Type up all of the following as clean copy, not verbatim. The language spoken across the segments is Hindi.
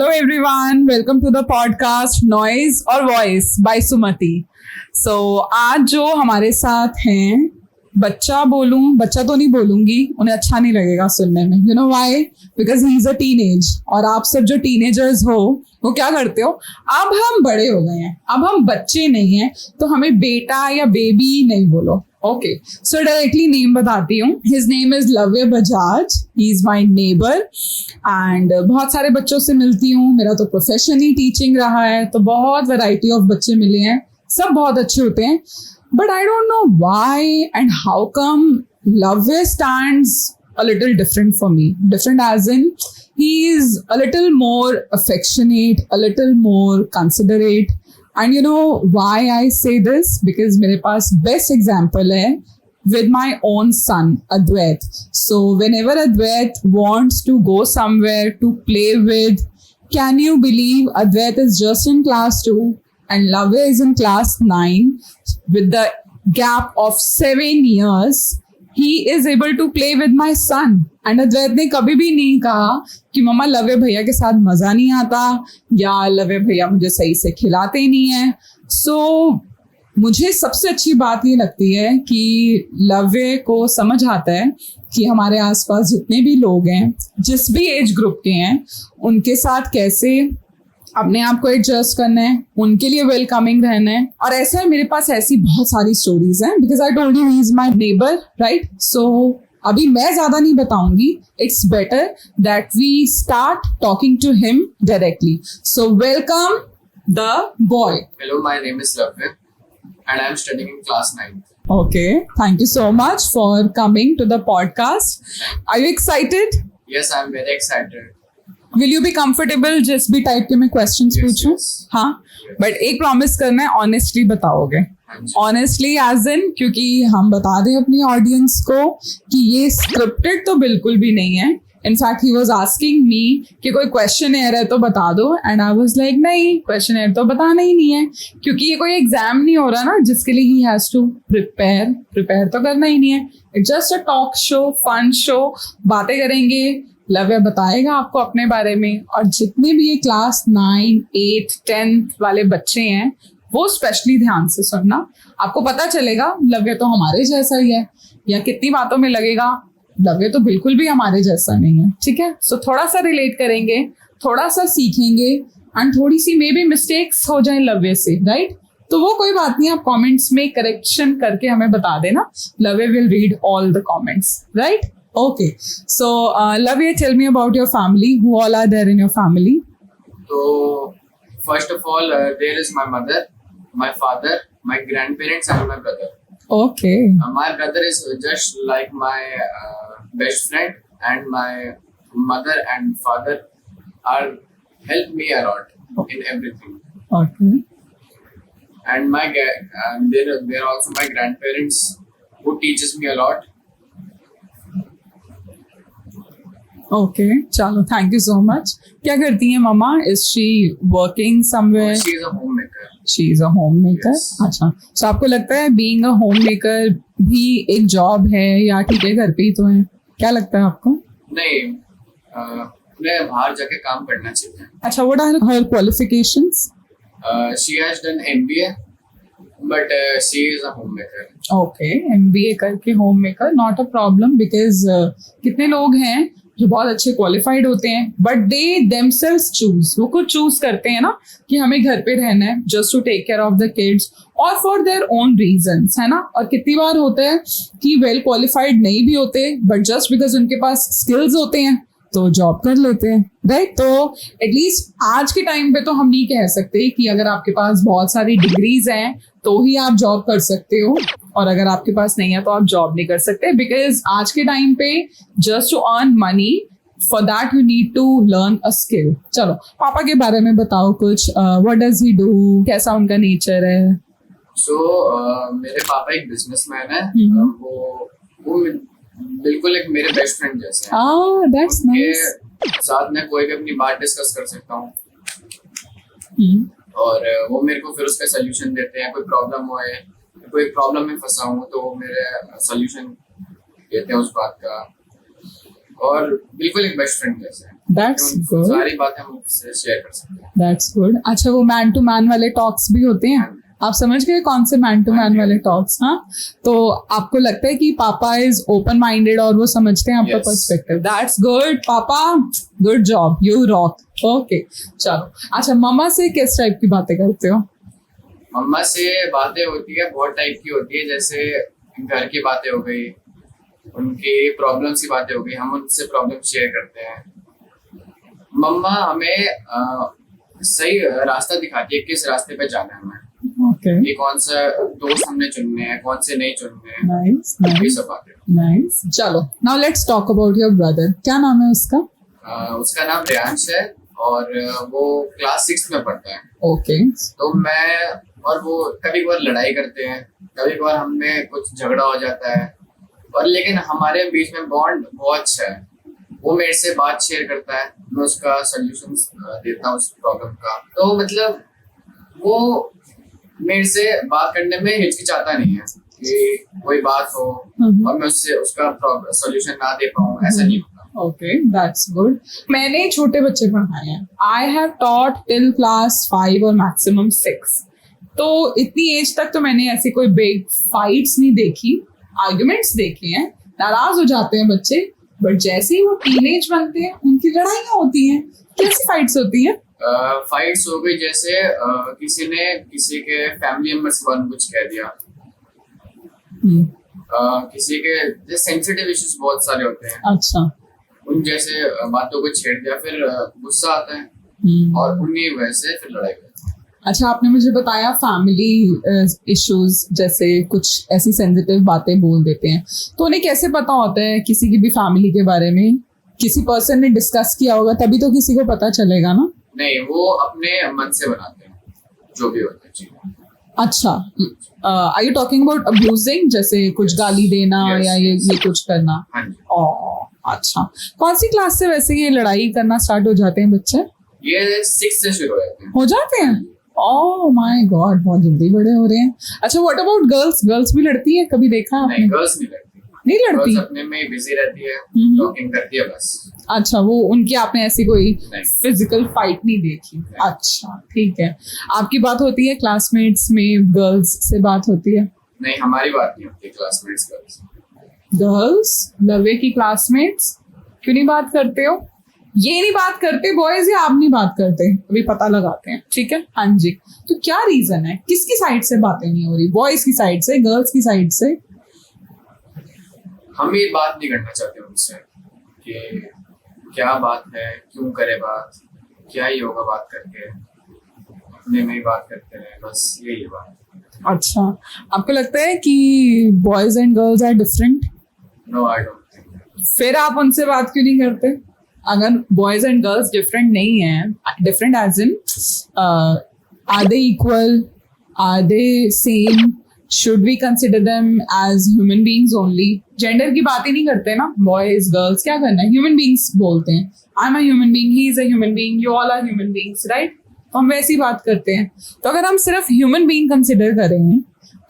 Hello everyone, welcome to the podcast Noise और Voice by Sumati. So आज जो हमारे साथ हैं, बच्चा तो नहीं बोलूंगी, उन्हें अच्छा नहीं लगेगा सुनने में. You know why? Because he is a teenage. और आप सब जो teenagers हो, वो क्या करते हो? अब हम बड़े हो गए हैं, अब हम बच्चे नहीं हैं, तो हमें बेटा या बेबी नहीं बोलो. ओके, सो डायरेक्टली नेम बताती हूँ. His name is लव्य Bajaj. He is my neighbour and बहुत सारे बच्चों से मिलती हूँ. मेरा तो प्रोफेशन ही टीचिंग रहा है, तो बहुत वैरायटी ऑफ बच्चे मिले हैं. सब बहुत अच्छे होते हैं, but I don't know why and how come लव्य stands a little different for me. Different as in he is a little more affectionate, a little more considerate. And you know why I say this? Because मेरे पास best example है with my own son, Advait. So whenever Advait wants to go somewhere to play with, can you believe Advait is just in class 2 and Lavya is in class 9 with the gap of 7 years. He is able to play with my son. And अद्वैत ने कभी भी नहीं कहा कि मम्मा लव्य भैया के साथ मजा नहीं आता या लव्य भैया मुझे सही से खिलाते नहीं है. सो मुझे सबसे अच्छी बात ये लगती है कि लव्य को समझ आता है कि हमारे आसपास जितने भी लोग हैं, जिस भी एज ग्रुप के हैं, उनके साथ कैसे अपने आप को एडजस्ट करना है, उनके लिए वेलकमिंग रहना है. और ऐसा है, मेरे पास ऐसी बहुत सारी स्टोरीज हैं because I told you he is my neighbour, right. So अभी मैं ज्यादा नहीं बताऊंगी. It's better that we start talking to him directly. So welcome the boy. Hello, my name is Lavya and I am studying in class 9. Okay, thank you so much for coming to the podcast. Are you excited? Yes, I am very excited. Will you be comfortable जिस भी टाइप के मैं क्वेश्चंस Yes, पूछूं? yes. हाँ, बट एक प्रॉमिस करना है, ऑनेस्टली बताओगे. हाँ जी. ऑनेस्टली एज इन, क्योंकि हम बता दें अपनी ऑडियंस को कि ये स्क्रिप्टेड तो बिल्कुल भी नहीं है. In fact he was asking me कि कोई क्वेश्चन एयर है तो बता दो, एंड आई वॉज लाइक नहीं, क्वेश्चन एयर तो बताना ही नहीं है, क्योंकि ये कोई एग्जाम नहीं हो रहा ना जिसके लिए ही हैज टू प्रिपेयर तो करना ही नहीं है. It's just a talk show, fun show. बातें करेंगे, लव्य बताएगा आपको अपने बारे में. और जितने भी ये क्लास 9, 8, 10 वाले बच्चे हैं, वो स्पेशली ध्यान से सुनना. आपको पता चलेगा लव्य तो हमारे जैसा ही है, या कितनी बातों में लगेगा लव्य तो बिल्कुल भी हमारे जैसा नहीं है. ठीक है, सो थोड़ा सा रिलेट करेंगे, थोड़ा सा सीखेंगे, एंड थोड़ी सी मे बी मिस्टेक्स हो जाए लव्य से, राइट. तो वो कोई बात नहीं, आप कमेंट्स में करेक्शन करके हमें बता देना. Lavya will read all the comments, right. Okay, so Lavya, tell me about your family. Who all are there in your family? So, first of all, there is my mother, my father, my grandparents, and my brother. Okay. My brother is just like my best friend, and my mother and father are help me a lot in everything. Okay. And there are also my grandparents who teaches me a lot. Okay, चलो, थैंक यू सो मच. क्या करती है mama? Is she working somewhere? She is a homemaker. She is a homemaker. Yes. अच्छा, सो आपको लगता है बीइंग अ होम मेकर भी एक जॉब है, या ठीक है घर पे ही तो है? क्या लगता है आपको? नहीं, उन्हें बाहर जाके काम करना चाहिए. अच्छा, what are her qualifications? She has done MBA, but she is a homemaker. Okay, MBA करके homemaker, not a problem. Because कितने लोग हैं जो बहुत अच्छे क्वालिफाइड होते हैं, बट दे देमसेल्व्स चूज, वो खुद चूज करते हैं ना कि हमें घर पे रहना है just to take care of the kids और फॉर देयर ओन रीजंस, है ना. और कितनी बार होता है कि वेल क्वालिफाइड नहीं भी होते, बट जस्ट बिकॉज उनके पास स्किल्स होते हैं तो जॉब कर लेते हैं, राइट. तो एटलीस्ट आज के टाइम पे तो हम नहीं कह सकते कि अगर आपके पास बहुत सारी डिग्रीज हैं तो ही आप जॉब कर सकते हो, और अगर आपके पास नहीं है तो आप जॉब नहीं कर सकते. बिकॉज आज के टाइम पे just to earn money, for that you need to learn a skill. चलो, पापा के बारे में बताओ कुछ. What does he do? कैसा उनका नेचर है? So, मेरे पापा एक बिजनेसमैन है. वो बिल्कुल एक मेरे बेस्ट फ्रेंड जैसे हैं. That's nice. साथ में कोई भी अपनी बात डिस्कस कर सकता हूँ, और वो मेरे को फिर उसका सोल्यूशन देते हैं. कोई प्रॉब्लम हो है, कोई प्रॉब्लम में फंसा हूँ तो वो मेरे सोल्यूशन देते हैं उस बात का. और बिल्कुल एक बेस्ट फ्रेंड जैसे है। दैट्स तो गुड, सारी बातें हम उससे शेयर कर सकते हैं। That's good. अच्छा, वो मैन टू मैन वाले टॉक्स भी होते हैं? आप समझ गए कौन से मैन टू मैन वाले टॉक्स? हाँ, तो आपको लगता है कि पापा इज ओपन माइंडेड और वो समझते हैं आपका Yes. पर्सपेक्टिव। दैट्स गुड पापा, good job, you rock. Okay, चलो। अच्छा, मम्मा से किस टाइप की बातें करते हो? मम्मा से बातें होती है, बहुत टाइप की होती है, जैसे घर की बातें हो गई, उनकी प्रॉब्लम्स की बातें हो गई, हम उनसे प्रॉब्लम शेयर करते हैं। मम्मा हमें सही रास्ता दिखाती है, किस रास्ते पे जाना है हमें, ओके, कि कौन सा दोस्त हमने चुनने हैं, कौन से नहीं चुनने हैं, नाइस ये नाइस सब बातें। नाइस। चलो, now let's talk about your brother. क्या नाम है उसका? उसका नाम रियांश है और वो क्लास 6 में पढ़ता है। ओके, तो मैं और वो कभी कभार लड़ाई करते हैं, कभी कभार हमें कुछ झगड़ा हो जाता है, और लेकिन हमारे बीच में बॉन्ड बहुत अच्छा है। वो मेरे से बात शेयर करता है, मैं उसका सोल्यूशन देता हूँ उस प्रॉब्लम का। तो मतलब वो मेरे से बात करने में हिचकिचाता नहीं है कि कोई बात हो और मैं उससे उसका सोल्यूशन ना दे पाऊँ, ऐसा नहीं होता। Okay, that's good. मैंने छोटे बच्चे पढ़ाए हैं। I have taught till class 5 और मैक्सिमम 6। तो इतनी एज तक तो मैंने ऐसी कोई बिग फाइट्स नहीं देखी, आर्ग्यूमेंट्स देखे हैं, नाराज हो जाते हैं बच्चे, बट जैसे ही वो टीनेज बनते हैं उनकी लड़ाइयाँ होती हैं। कैसी फाइट्स होती हैं? फाइट्स हो गई, जैसे किसी ने किसी के फैमिली मेंबर्स के बारे में कुछ कह दिया, किसी के जैसे सेंसिटिव इश्यूज बहुत सारे होते हैं, अच्छा, उन जैसे बातों को छेड़ दिया, फिर गुस्सा आता है और उन्हीं वजह से फिर लड़ाई होती है। अच्छा, आपने मुझे बताया फैमिली इश्यूज, जैसे कुछ ऐसी सेंसिटिव बातें बोल देते हैं, तो उन्हें कैसे पता होता है किसी की भी फैमिली के बारे में? किसी पर्सन ने डिस्कस किया होगा तभी तो किसी को पता चलेगा ना। नहीं, वो अपने मन से बनाते हैं जो भी होता है चीज़। अच्छा, are you talking about abusing, जैसे कुछ गाली देना Yes, या yes. ये कुछ करना? हाँ जी, अच्छा, कौन सी क्लास से वैसे ये लड़ाई करना स्टार्ट हो जाते हैं बच्चे? ये 6 से शुरू हो जाते हैं। हो जाते हैं? ओह माय गॉड, बहुत जल्दी बड़े हो रहे हैं। अच्छा, व्हाट अबाउट गर्ल्स? गर्ल्स भी लड़ती है? कभी देखा आपने? नहीं, गर्ल्स नहीं लड़ती। नहीं लड़ती? गर्ल्स अपने में बिजी रहती है, टॉकिंग करती है बस। अच्छा, वो उनकी आपने ऐसी कोई नहीं। फिजिकल फाइट नहीं देखी? अच्छा, ठीक है। आपकी बात होती है क्लासमेट्स में, गर्ल्स से बात होती है? नहीं, हमारी बात नहीं होती क्लासमेट्स गर्ल्स। गर्ल्स लवे की क्लासमेट्स क्यों नहीं बात करते हो? ये नहीं बात करते बॉयज, या आप नहीं बात करते? अभी पता लगाते हैं, ठीक है? हाँ जी, तो क्या रीजन है? किसकी साइड से बातें नहीं हो रही? बॉयज की साइड से, गर्ल्स की साइड से? हम ये बात नहीं करना चाहते उनसे कि क्या बात है, क्यों करे बात, क्या ही होगा बात करके, अपने में ही बात करते हैं, बस यही है बात। अच्छा, आपको लगता है कि boys and girls are different? No, I don't think. फिर आप उनसे बात क्यों नहीं करते? अगर बॉयज एंड गर्ल्स डिफरेंट नहीं है, different as in are they equal, are they same, should we consider them as human beings only? Gender की बात ही नहीं करते ना, बॉयज गर्ल्स, क्या करना है? ह्यूमन बीइंग्स बोलते हैं। I am a human being, he is a human being, you all are human beings, right? तो हम वैसी बात करते हैं। तो अगर हम सिर्फ ह्यूमन बीइंग कंसिडर करें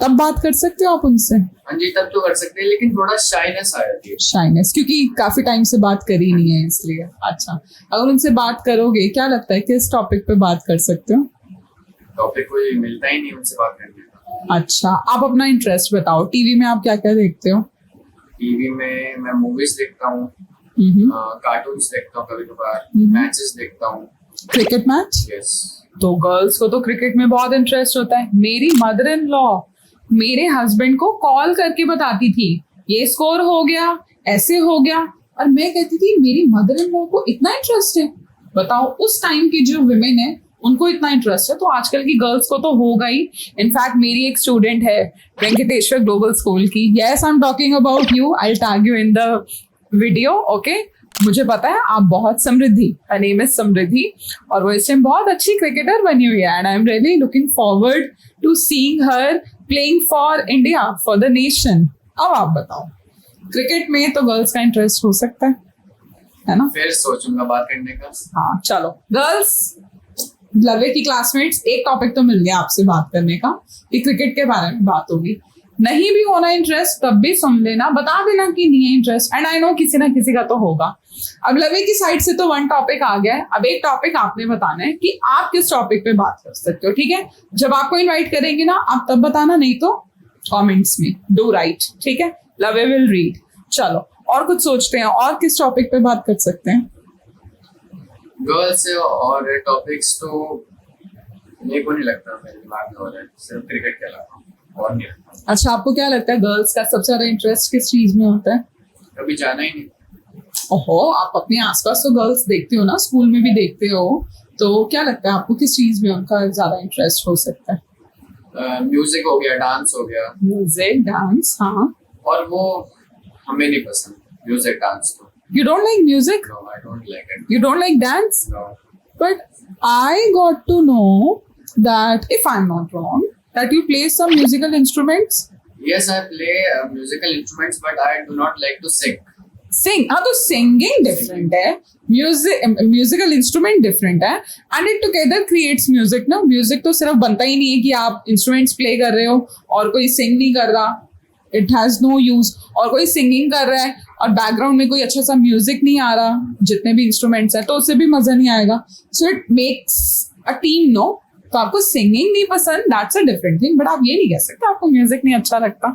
तब बात कर सकते हो आप उनसे? हाँ जी, तब तो कर सकते हैं, लेकिन थोड़ा शाइनेस आ जाती है। शाइनेस, क्योंकि काफी टाइम से बात करी नहीं है इसलिए। अच्छा, अगर उनसे बात करोगे, क्या लगता है किस टॉपिक पे बात कर सकते हो? टॉपिक कोई मिलता ही नहीं उनसे बात करने का। अच्छा, आप अपना इंटरेस्ट बताओ। टीवी में आप क्या क्या देखते हो? टीवी में मैं मूवीज देखता हूँ, कार्टून्स देखता हूँ, कभी कभार मैचेस देखता हूँ। Cricket match? यस। तो गर्ल्स को तो क्रिकेट में बहुत इंटरेस्ट होता है। मेरी मदर इन लॉ मेरे हस्बैंड को कॉल करके बताती थी, ये स्कोर हो गया, ऐसे हो गया, और मैं कहती थी मेरी मदर इन लॉ को इतना इंटरेस्ट है। बताओ, उस टाइम की जो विमेन है उनको इतना इंटरेस्ट है, तो आजकल की गर्ल्स को तो होगा ही। इनफैक्ट मेरी एक स्टूडेंट है वेंकटेश्वर ग्लोबल स्कूल की, yes I am talking about you, I will tag you in the video, okay? मुझे पता है आप बहुत समृद्धि, हर नेम इज समृद्धि, और वो इस टाइम बहुत अच्छी क्रिकेटर बनी हुई है, and I am really looking forward to seeing her playing for India, for the nation. अब आप बताओ, क्रिकेट में तो गर्ल्स का इंटरेस्ट हो सकता है ना? फिर सोचूंगा बात करने का। हाँ, चलो गर्ल्स लवे की क्लासमेट्स, एक टॉपिक तो मिल गया आपसे बात करने का कि क्रिकेट के बारे में बात होगी। नहीं भी होना इंटरेस्ट तब भी सुन लेना, बता देना कि नहीं है इंटरेस्ट, एंड आई नो किसी ना किसी का तो होगा। अब लवी की साइड से तो वन टॉपिक आ गया है, अब एक टॉपिक आपने बताना है कि आप किस टॉपिक पे बात कर सकते हो, ठीक है? जब आपको इनवाइट करेंगे ना आप तब बताना, नहीं तो कमेंट्स में डू राइट, ठीक है? लवी विल रीड। चलो और कुछ सोचते हैं, और किस टॉपिक पे बात कर सकते हैं? गर्ल्स और टॉपिक्स तो मेरे को नहीं लगता मेरे दिमाग में हो रहा है, सिर्फ क्रिकेट के अलावा और नहीं लगता। अच्छा, आपको क्या लगता है गर्ल्स का सबसे ज्यादा इंटरेस्ट किस चीज में होता है? कभी जाना ही नहीं। ओहो, आप अपने आसपास तो गर्ल्स देखते हो ना, स्कूल में भी देखते हो, तो क्या लगता है आपको किस चीज में उनका ज्यादा इंटरेस्ट हो सकता है? म्यूजिक हो गया, डांस हो गया। म्यूजिक, डांस, हाँ। और वो हमें नहीं पसंद म्यूजिक डांस तो। You don't like music? No, I don't like it. You don't like dance? No. But I got to know that, if I'm not wrong, that you play some musical instruments. Yes, I play musical instruments, but I do not like to sing. Sing, हाँ, तो singing different है, musical instrument different है, and it together creates music ना। Music तो सिर्फ बनता ही नहीं है कि आप instruments play कर रहे हो और कोई sing नहीं कर रहा, it has no use। और कोई singing कर रहा है और बैकग्राउंड में कोई अच्छा सा म्यूजिक नहीं आ रहा, जितने भी इंस्ट्रूमेंट्स हैं, तो उससे भी मजा नहीं आएगा। So it makes a team no. तो आपको सिंगिंग नहीं पसंद, that's a different thing, but आप ये नहीं कह सकते आपको म्यूजिक नहीं अच्छा लगता।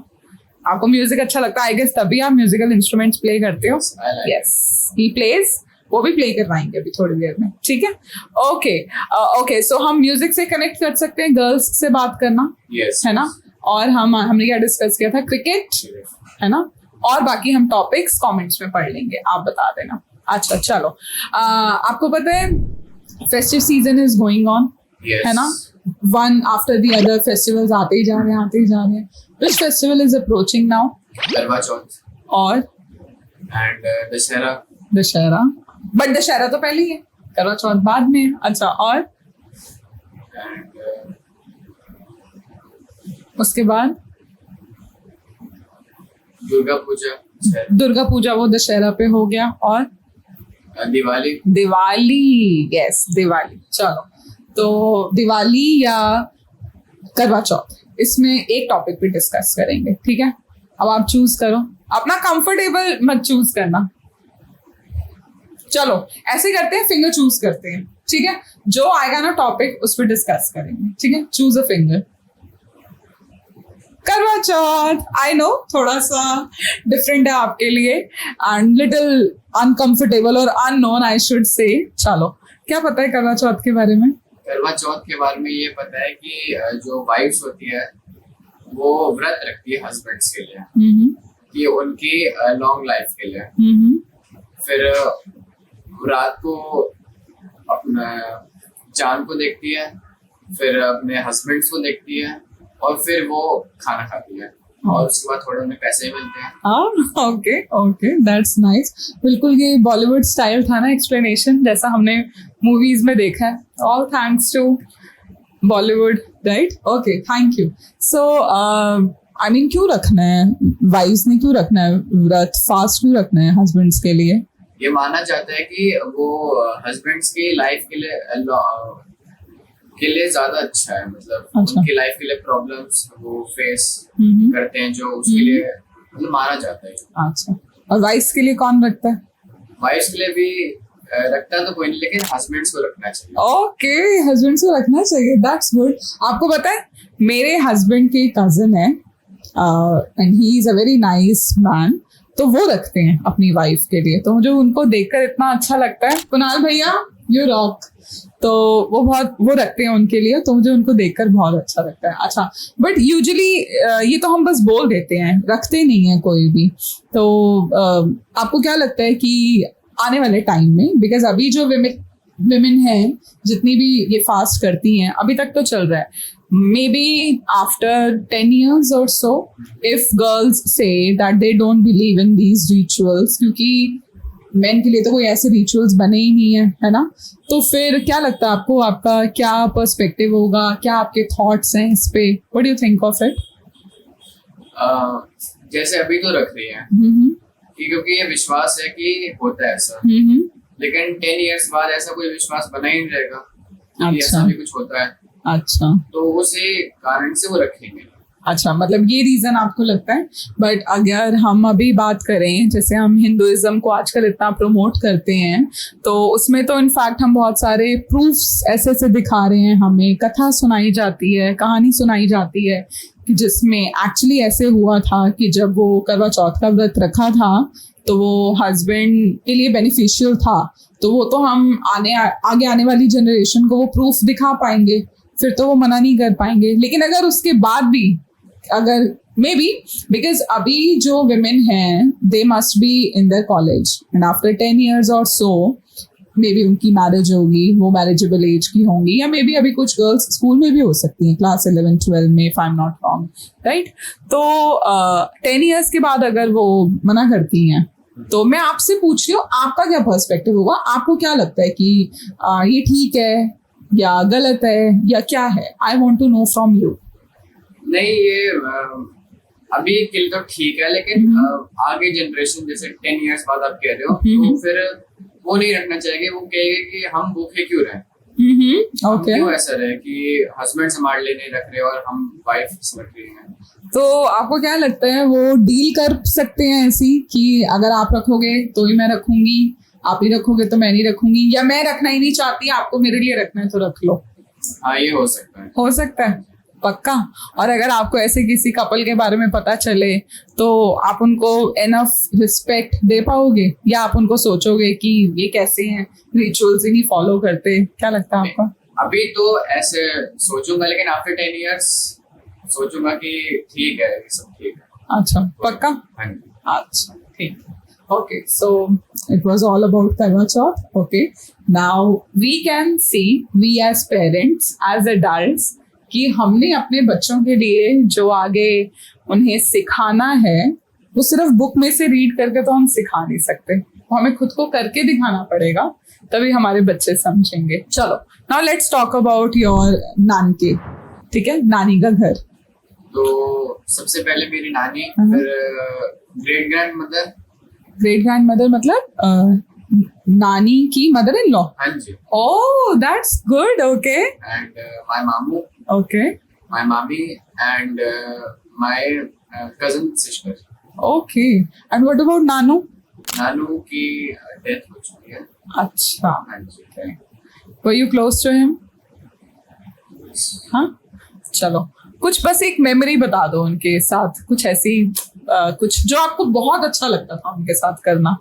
आपको म्यूजिक अच्छा लगता है, आई गेस तभी आप म्यूजिकल इंस्ट्रूमेंट्स प्ले करते हो। यस, ही प्लेज, वो भी प्ले करवाएंगे अभी थोड़ी देर में, ठीक है? ओके ओके, सो हम म्यूजिक से कनेक्ट कर सकते हैं गर्ल्स से बात करना, Yes. है ना? और हमने क्या डिस्कस किया था? क्रिकेट, है ना? और बाकी हम टॉपिक्स कमेंट्स में पढ़ लेंगे, आप बता देना। अच्छा चलो, आपको पता है festive season is going on, Yes. है ना? One after the other festivals आते ही जा रहे हैं, आते ही जा रहे हैं। Which festival is approaching now? करवा चौथ और एंड दशहरा। दशहरा, बट दशहरा तो पहले ही है, करवा चौथ बाद में है। अच्छा, और एंड उसके बाद दुर्गा पूजा, दुर्गा पूजा, वो दशहरा पे हो गया, और दिवाली। दिवाली, यस दिवाली। चलो, तो दिवाली या करवा चौथ, इसमें एक टॉपिक पे डिस्कस करेंगे, ठीक है? अब आप चूज करो, अपना कंफर्टेबल मत चूज करना। चलो ऐसे करते हैं, फिंगर चूज करते हैं, ठीक है? जो आएगा ना टॉपिक उस पर डिस्कस करेंगे, ठीक है? Choose a finger. करवा चौथ, आई नो थोड़ा सा डिफरेंट है आपके लिए एंड लिटिल अनकंफर्टेबल और अननोन, आई शुड से। चलो, क्या पता है करवा चौथ के बारे में? करवा चौथ के बारे में ये पता है कि जो वाइफ्स होती है वो व्रत रखती है हस्बैंड्स के लिए, कि उनकी लॉन्ग लाइफ के लिए। फिर रात को अपना चांद को देखती है, फिर अपने हस्बैंड्स को देखती है, और फिर वो खाना खाती है, और उसके बाद थोड़े उन्हें पैसे मिलते हैं। Okay okay, that's nice. बिल्कुल ये बॉलीवुड स्टाइल था ना एक्सप्लेनेशन, जैसा हमने मूवीज में देखा है। All thanks to Bollywood, right? Okay, thank you. So I mean, क्यों रखना है वाइफ्स ने, क्यों रखना है व्रत, फास्ट क्यों रखना है हस्बैंड्स के लिए? ये माना जाता है कि वो हस्बैंड्स की लाइफ के लिए ज्यादा अच्छा है, मतलब अच्छा। उनकी लाइफ के लिए प्रॉब्लम्स वो फेस करते हैं, जो उसके लिए मतलब माना जाता है। अच्छा, और वाइफ्स के लिए कौन रखता है? वाइफ्स के लिए भी रखता तो कोई नहीं, लेकिन हस्बैंड्स को रखना चाहिए। ओके, हस्बैंड्स को रखना चाहिए, दैट्स गुड। आपको पता है मेरे हस्बैंड के कजन है and he is a very nice man, तो वो रखते हैं अपनी वाइफ के लिए, तो मुझे उनको देखकर इतना अच्छा लगता है। कुणाल भैया, यू रॉक। तो वो रखते हैं उनके लिए, तो मुझे उनको देखकर बहुत अच्छा लगता है। अच्छा, बट यूजुअली ये तो हम बस बोल देते हैं, रखते नहीं है कोई भी। तो आपको क्या लगता है कि आने वाले टाइम में, बिकॉज अभी जो विमेन हैं जितनी भी ये फास्ट करती हैं, अभी तक तो चल रहा है, may be after 10 years or so, if girls say that they don't believe in these rituals, क्योंकि मेन के लिए तो कोई ऐसे रिचुअल्स बने ही नहीं है ना? तो फिर क्या लगता है आपको, आपका क्या पर्सपेक्टिव होगा, क्या आपके थॉट्स हैं इस पे? What do you think of it? जैसे अभी तो रख रही है कि क्योंकि ये विश्वास है कि होता है ऐसा, लेकिन 10 years बाद ऐसा कोई विश्वास बना ही नहीं रहेगा कि ऐसा भी कुछ होता है। अच्छा, तो उसी कारण से वो रखेंगे। अच्छा, मतलब ये रीजन आपको लगता है। बट अगर हम अभी बात करें, जैसे हम हिंदुइज्म को आजकल इतना प्रमोट करते हैं, तो उसमें तो इनफैक्ट हम बहुत सारे प्रूफ्स ऐसे ऐसे दिखा रहे हैं, हमें कथा सुनाई जाती है, कहानी सुनाई जाती है कि जिसमें एक्चुअली ऐसे हुआ था कि जब वो करवा चौथ का व्रत रखा था तो वो हस्बैंड के लिए बेनिफिशियल था। तो वो तो हम आगे आने वाली जनरेशन को वो प्रूफ दिखा पाएंगे, फिर तो वो मना नहीं कर पाएंगे। लेकिन अगर उसके बाद भी अगर मे बी, बिकॉज अभी जो विमेन हैं they must be in their college and after 10 years और सो मे बी उनकी मैरिज होगी, वो मैरिजेबल एज की होंगी, या मे बी अभी कुछ गर्ल्स स्कूल में भी हो सकती हैं, क्लास 11-12 में, if I am not wrong, right. तो 10 years के बाद अगर वो मना करती हैं, तो मैं आपसे पूछ रही हूँ आपका क्या पर्सपेक्टिव होगा, आपको क्या लगता है कि ये ठीक है या गलत है या क्या है? I want to know from you. नहीं, ये अभी के लिए तो ठीक है, लेकिन आगे जनरेशन जैसे 10 years बाद आप कह रहे हो, तो फिर वो नहीं रखना चाहिए। वो कहेगा कि हम भूखे क्यों रहे, ओके, क्यों ऐसा रहे कि हस्बैंड संभाल ले नहीं रख रहे और हम वाइफ रख रहे हैं। तो आपको क्या लगता है वो डील कर सकते हैं ऐसी कि अगर आप रखोगे तो ही मैं रखूंगी, आप ही रखोगे तो मैं नहीं रखूंगी, या मैं रखना ही नहीं चाहती, आपको मेरे लिए रखना है तो रख लो? हाँ, ये हो सकता है। हो सकता है, पक्का। और अगर आपको ऐसे किसी कपल के बारे में पता चले तो आप उनको एनफ रिस्पेक्ट दे पाओगे, या आप उनको सोचोगे कि ये कैसे हैं, रिचुअल्स ही नहीं फॉलो करते? क्या लगता है आपका? अभी तो ऐसे सोचूंगा, लेकिन आफ्टर 10 years सोचूंगा कि ठीक है, ये सब ठीक है। अच्छा, पक्का? हाँ जी। अच्छा, ठीक। Okay, so it was all about Karwa Chauth. Okay, now we can see, we as parents, as adults, कि हमने अपने बच्चों के लिए जो आगे उन्हें सिखाना है वो सिर्फ बुक में से रीड करके तो हम सिखा नहीं सकते, तो हमें खुद को करके दिखाना पड़ेगा, तभी हमारे बच्चे समझेंगे। चलो, now let's talk about your नानके, ठीक है, नानी का घर। तो सबसे पहले मेरी नानी, फिर great grandmother. Great grandmother मतलब नानी की मदर इन लॉ? हाँ जी। Oh, that's good. Okay. And my मामू, ओके, माय मामी, and my cousin sister. Okay, and what about नानू? नानू की डेथ हो चुकी है। अच्छा, हाँ जी। Were you close to him? हाँ, चलो, कुछ बस एक मेमोरी बता दो उनके साथ, कुछ ऐसी कुछ जो आपको बहुत अच्छा लगता था उनके साथ करना।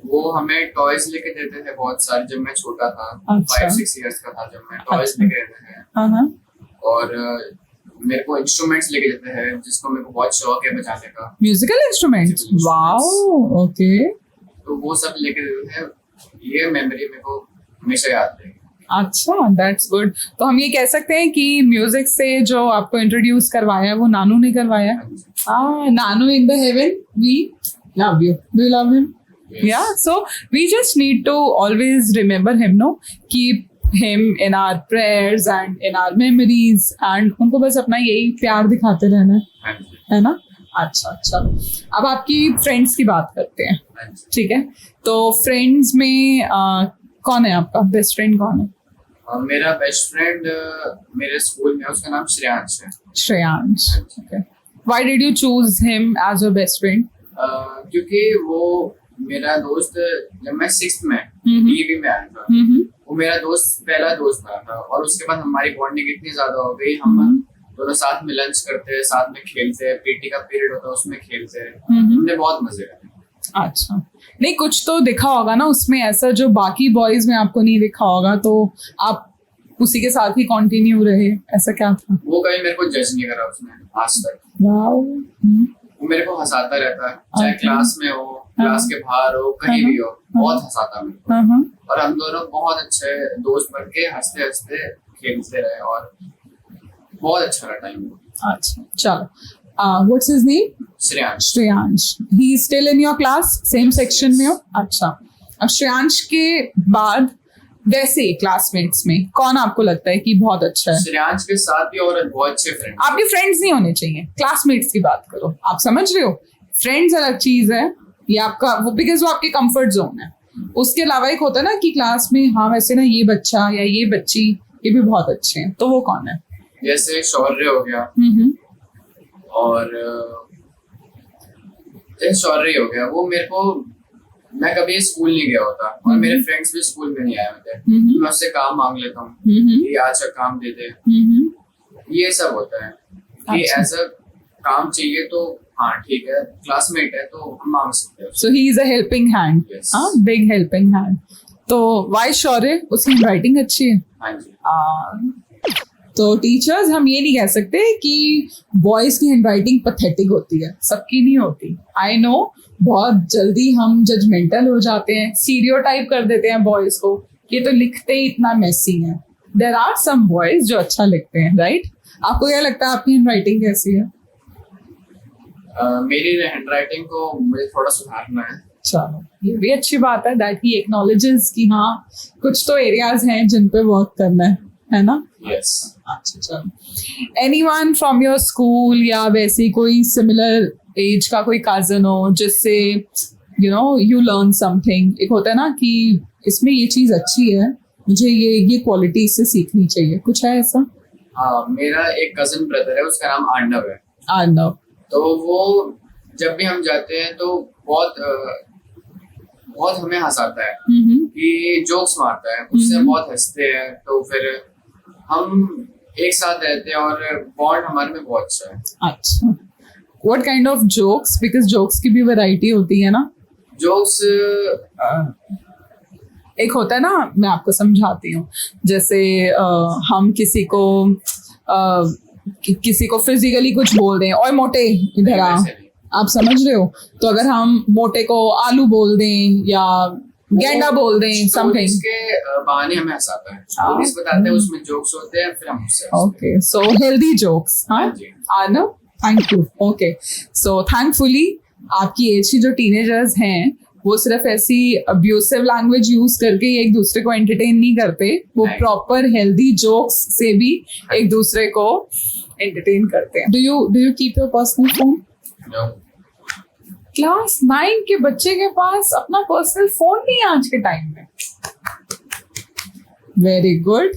वो हमें टॉयज लेके देते थे बहुत सारे, जब मैं छोटा था। अच्छा। 5-6 years का था जब मैं टॉयज लेके देते थे। हाँ हाँ, और मेरे को इंस्ट्रूमेंट्स लेके देते हैं, जिसको मेरे को बहुत शौक है बजाने का। Musical instruments, wow, okay. तो वो सब लेके देते हैं। ये मेमोरी मेरे को हमेशा याद रहेगी। अच्छा, दैट्स गुड। तो हम ये कह सकते हैं कि म्यूजिक से जो आपको इंट्रोड्यूस करवाया है वो नानू ने करवाया है। नानू in the heaven, we love you, do you love him? Yeah, so we just need to always remember him, no? Keep him in our prayers and in our memories, and उनको बस अपना यही प्यार दिखाते रहना है ना? अच्छा, चलो, अब आपकी फ्रेंड्स की बात करते हैं, ठीक है? तो फ्रेंड्स में कौन है आपका बेस्ट फ्रेंड, कौन है? मेरा बेस्ट फ्रेंड मेरे स्कूल में, उसका नाम श्रेयांश है। Shreyansh, okay. Why did you choose him as your best friend? क्योंकि वो मेरा दोस्त, जब मैं 6th में टीवी में आया था, वो मेरा दोस्त, पहला दोस्त बना था, और उसके बाद हमारी बॉन्डिंग इतनी ज्यादा हो गई, हम दोनों साथ में लंच करते हैं, साथ में खेलते हैं, पीटी का पीरियड होता है उसमें खेलते हैं, हमने बहुत मजे करे। अच्छा, नहीं, कुछ तो दिखा होगा ना उसमें ऐसा जो बाकी बॉयज में आपको नहीं दिखा होगा, तो आप उसी के साथ ही कंटिन्यू रहे, ऐसा क्या था? वो कभी मेरे को जज नहीं करा उसने आज तक। वाओ। वो मेरे को हंसाता रहता है, चाहे क्लास में हो, क्लास के बाहर हो, कहीं भी हो, बहुत हंसाता मेरे को। और हम दोनों बहुत अच्छे दोस्त बन के हंसते हंसते खेलते रहे, और बहुत अच्छा रहा टाइम। अच्छा, चलो, what's his name? Shreyansh. Shreyansh, he is still in your class, same section में हो? अच्छा, अब श्रेयांश के बाद वैसे क्लासमेट्स में कौन आपको लगता है कि बहुत अच्छा है? श्रेयांश के साथ भी और बहुत अच्छे फ्रेंड। आपके फ्रेंड्स नहीं होने चाहिए, क्लासमेट्स की बात करो, आप समझ रहे हो? फ्रेंड्स अलग चीज है, ये आपका वो, बिकॉज वो आपके कंफर्ट जोन है। उसके अलावा एक होता है ना कि क्लास में, हाँ वैसे ना ये बच्चा या ये बच्ची ये भी बहुत अच्छे हैं, तो वो कौन है? जैसे शौर्य हो गया, और जैसे शौर्य हो गया, वो मेरे को, मैं कभी स्कूल नहीं गया होता और मेरे फ्रेंड्स भी स्कूल में नहीं आए होते, मैं उससे काम मांग लेता हूँ कि आज का काम दे दे, ये सब होता है कि अच्छा। ऐसा काम चाहिए तो हाँ ठीक है, क्लासमेट है तो हम मांग सकते हैं। So he is a helping hand. Yes. हाँ, big helping hand. तो why शौर्य, उसकी राइटिंग अच्छी है। हाँ जी। तो टीचर्स, हम ये नहीं कह सकते कि बॉयज की हैंडराइटिंग पैथेटिक होती है, सबकी नहीं होती। आई नो, बहुत जल्दी हम जजमेंटल हो जाते हैं, स्टीरियोटाइप कर देते हैं बॉयज को, ये तो लिखते ही इतना मेसी है। देयर आर सम बॉयज जो अच्छा लिखते हैं, राइट? आपको क्या लगता है आपकी हैंडराइटिंग कैसी है? मेरी हैंडराइटिंग को मुझे थोड़ा सुधारना है। चलो, ये भी अच्छी बात है दैट ही एक्नॉलेजेस कि हाँ, कुछ तो एरियाज हैं जिन पे वर्क करना है ना? यस। अच्छा, चलो। एनीवन फ्रॉम योर स्कूल या वैसी कोई सिमिलर एज का कोई कजन हो जिससे यू लर्न समथिंग? एक होता है ना कि इसमें ये चीज अच्छी है, मुझे ये क्वालिटी इससे सीखनी चाहिए, कुछ है ऐसा? हाँ, मेरा एक कजन ब्रदर है, उसका नाम आर्नव है। आर्नव। तो वो जब भी हम जाते हैं तो बहुत बहुत हमें हंसाता है कि जोक्स मारता है, उससे हम बहुत हंसते हैं, तो फिर हम एक साथ रहते हैं और बॉन्ड हमारे में बहुत अच्छा है। अच्छा, what kind of jokes? Because jokes की भी वैरायटी होती है ना। जोक्स एक होता है ना, मैं आपको समझाती हूँ, जैसे हम किसी को फिजिकली कुछ बोल दें, और मोटे इधर आ, आप समझ रहे हो? तो अगर हम मोटे को आलू बोल दें या गेंडा बोल दें, समथिंग, के बहाने हमें हंसाता है, स्टोरीज बताते हैं, उसमें जोक्स होते हैं, फिर हम उससे ओके, सो हेल्दी जोक्स। हाँ, Arnav, thank you. Okay, so thankfully आपकी एज की जो टीनेजर्स हैं वो सिर्फ ऐसी अब्यूसिव लैंग्वेज यूज करके एक दूसरे को एंटरटेन नहीं करते, वो प्रॉपर हेल्दी जोक्स से भी एक दूसरे को एंटरटेन करते हैं। Do you keep your personal phone? Class 9 के बच्चे के पास अपना पर्सनल फोन नहीं है आज के टाइम में। Very good.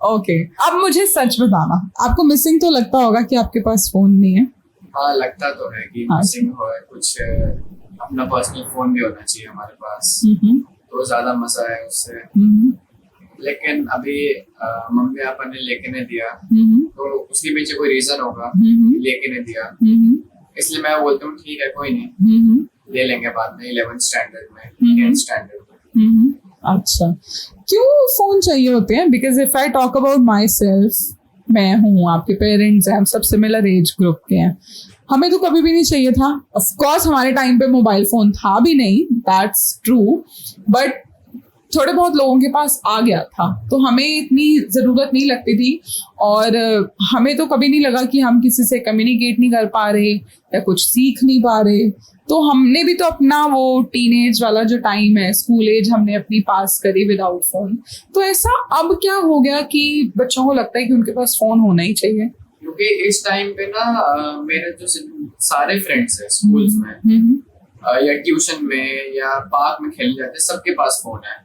ओके, अब मुझे सच बताना, आपको मिसिंग तो लगता होगा कि आपके पास फोन नहीं है? हाँ, लगता तो है कि मिसिंग हो, कुछ अपना पर्सनल फोन भी होना चाहिए हमारे पास, तो ज्यादा मजा है उससे। लेकिन अभी मम्मी पापा ने लेके नहीं दिया, तो उसके पीछे कोई रीजन होगा, लेके नहीं दिया, इसलिए मैं बोलता हूँ ठीक है, कोई नहीं, ले लेंगे बाद में, 11th स्टैंडर्ड में, 10th स्टैंडर्ड में। अच्छा, क्यों फोन चाहिए होते हैं? Because if I talk about my self, मैं हूँ, आपके पेरेंट्स हैं, हम सब सिमिलर एज ग्रुप के हैं, हमें तो कभी भी नहीं चाहिए था। ऑफ कोर्स हमारे टाइम पे मोबाइल फोन था भी नहीं, दैट्स ट्रू, बट थोड़े बहुत लोगों के पास आ गया था, तो हमें इतनी ज़रूरत नहीं लगती थी, और हमें तो कभी नहीं लगा कि हम किसी से कम्युनिकेट नहीं कर पा रहे या कुछ सीख नहीं पा रहे। तो हमने भी तो अपना वो टीनेज वाला जो टाइम है, स्कूल एज, हमने अपनी पास करी विदाउट फोन। तो ऐसा अब क्या हो गया कि बच्चों को लगता है कि उनके पास फोन होना ही चाहिए? क्योंकि इस टाइम पे ना मेरे जो सारे फ्रेंड्स हैं स्कूल्स में या ट्यूशन में या पार्क में खेलने जाते हैं, सबके पास फोन है,